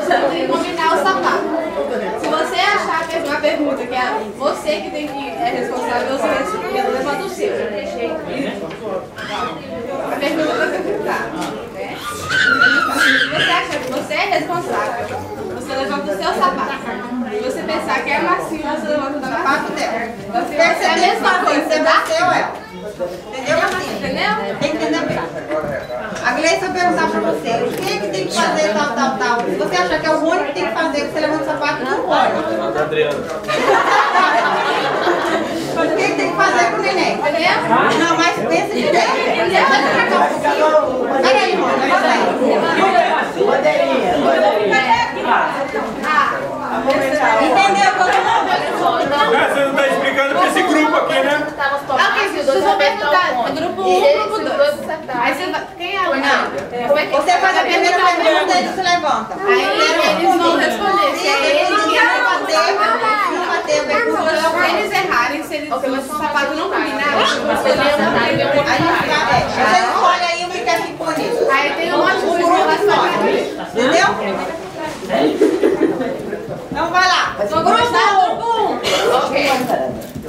tem que combinar o sapato. Se você achar que é uma pergunta que é você que tem que é responsável, você levanta o seu. A pergunta vai ser ficar, né? Se você achar que você é responsável, você levanta o seu sapato. Se você pensar que é macio, você levanta o sapato dela. Você é a mesma coisa, você tá? ou ela. Entendeu? Entendeu? Tem que entender bem. A Gleice vai perguntar pra você, o que é que tem que fazer, tal. Se você achar que é o único que tem que fazer, você levanta o sapato, não pode. O que é que tem que fazer com o neném? Entendeu? Não, mas pensa direito. Peraí, irmão, entendeu? Você não está explicando pra esse grupo aqui, né? Vocês vão perguntar, grupo 1, grupo 2. Aí você vai, quem é o não? Você faz a primeira pergunta e eles se levantam. Aí eles vão responder. Se eles errarem, se eles, o sapato não combinar, você escolhe aí o que quer que põe nisso. Aí tem um monte de coisa. Entendeu? Então vai lá. Grupo 1. Ok.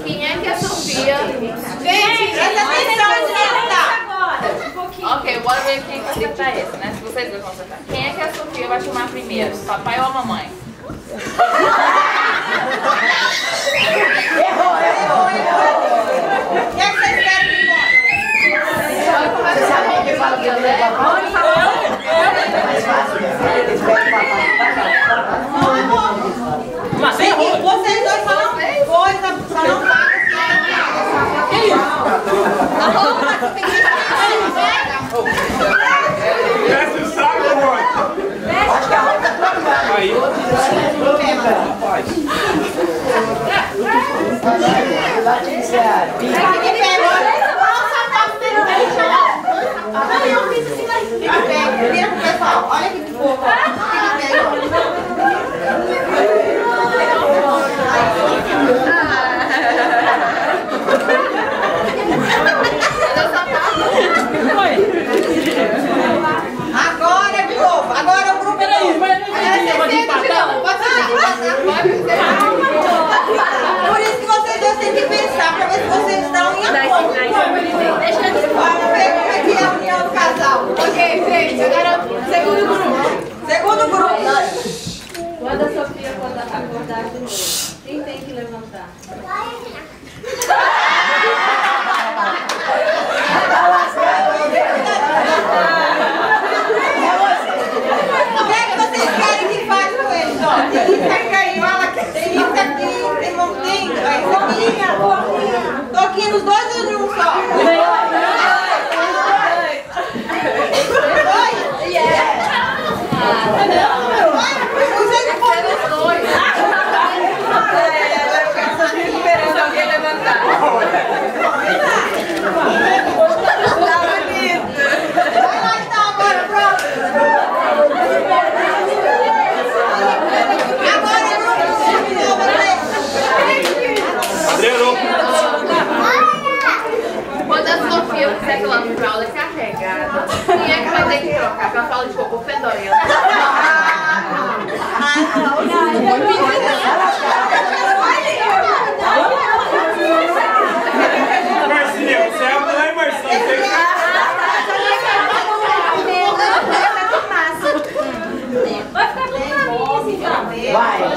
Quem é que a Sofia... Gente, presta atenção de levantar. Ok, bora ver quem vai acertar esse, né? Se vocês dois vão acertar. Quem é que a Sofia vai chamar primeiro? Papai ou a mamãe? Errou. O que é que vocês querem que Você sabia que fala que eu levo a mão? Mas vocês dois só não coisa, só não pagam. Desce o saco, amor. Acho que a roupa tá trocando. Aí. Vira pro pessoal, olha que fofo. Agora é povo, agora o grupo é por isso que vocês dois têm que pensar pra ver se vocês estão em acordo. Vamos ver como é que é a união do casal. ok, gente, agora segundo grupo. Segundo grupo. Quando a Sofia acordar de novo, quem tem que levantar? O que é que vocês querem que faça com eles? Ó, tem isso aqui, olha aqui, tem isso aqui, tem montinho, toquinho nos dois ou num só? Quando a Sofia fizer aquela fralda carregada, quem é que vai ter que trocar? Pra fralda de cocô fedorenta. Marcinha, você é a mãe, Marcinha. Vai. Eu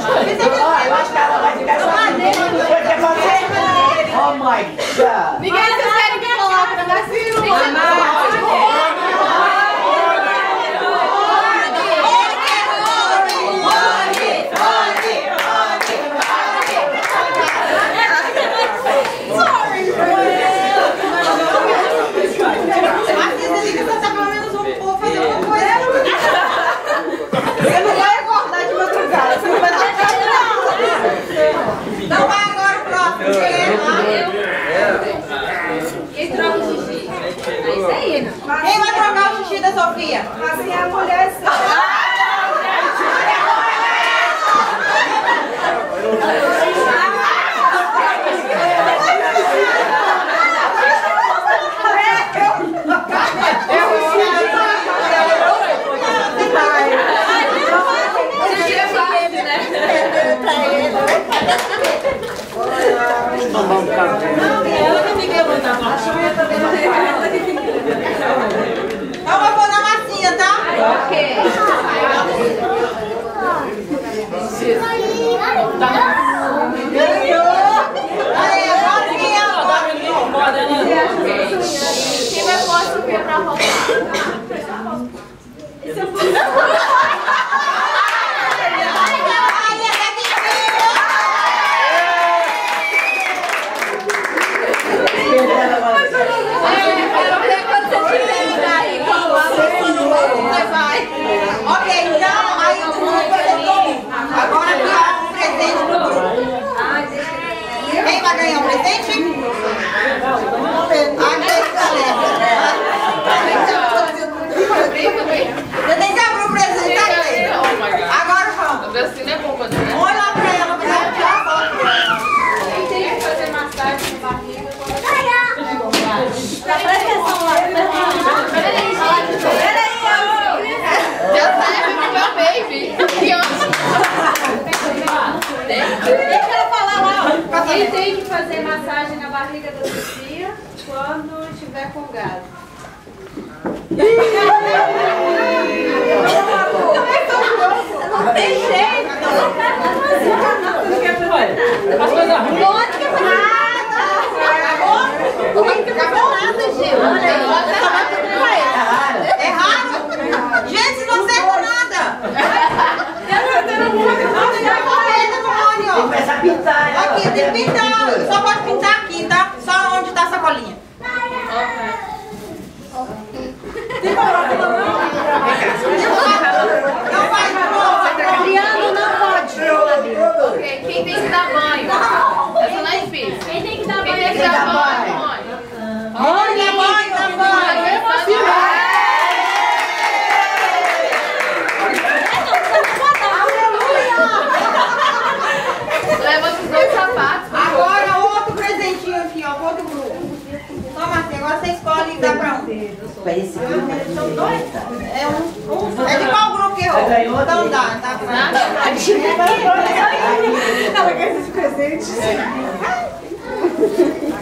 acho que ela vai ficar sozinha. Oh my God. Ninguém vocês querem que coloque na vacina? Então vai agora o próximo. Quem troca o xixi? É isso aí, não? Quem vai trocar o xixi da Sofia? Assim a mulher Pra esse grupo aqui. É de qual grupo que errou? Então dá, tá? Ela quer esses presentes.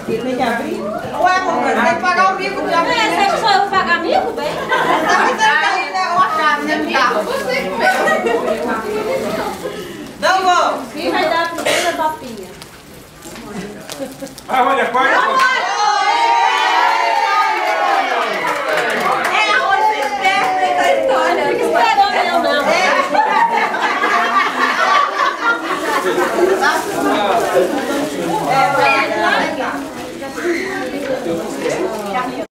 Ele tem que abrir? Ué, amor, você tem que pagar o mico de abrir. Você acha que sou eu que pagar amigo, bem? Tá pensando aí, né? Uma chave, né? Não dá. Não vou. Quem vai dar a primeira topinha? Ah, olha, corta. É arroz esperto da história. Não fica esperando eu, não. É.